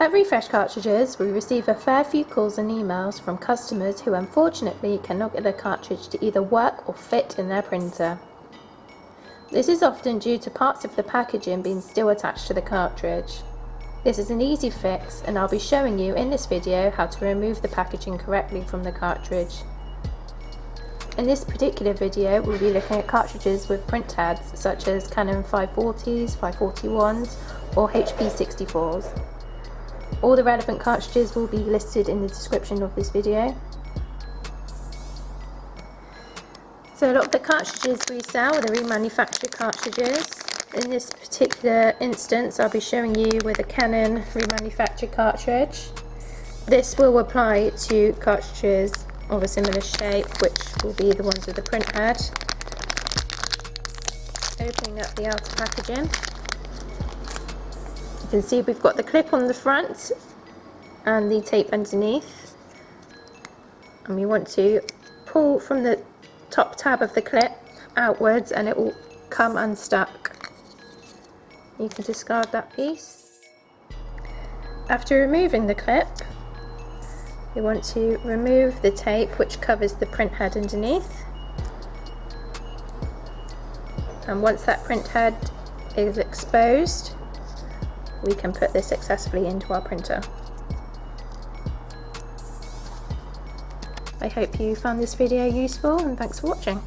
At Refresh Cartridges, we receive a fair few calls and emails from customers who unfortunately cannot get a cartridge to either work or fit in their printer. This is often due to parts of the packaging being still attached to the cartridge. This is an easy fix, and I'll be showing you in this video how to remove the packaging correctly from the cartridge. In this particular video, we'll be looking at cartridges with print heads such as Canon 540s, 541s or HP 64s. All the relevant cartridges will be listed in the description of this video. So a lot of the cartridges we sell are the remanufactured cartridges. In this particular instance, I'll be showing you with a Canon remanufactured cartridge. This will apply to cartridges of a similar shape, which will be the ones with the print head. Opening up the outer packaging, you can see we've got the clip on the front and the tape underneath, and we want to pull from the top tab of the clip outwards and it will come unstuck. You can discard that piece. After removing the clip, we want to remove the tape which covers the print head underneath, and once that print head is exposed, we can put this successfully into our printer. I hope you found this video useful, and thanks for watching.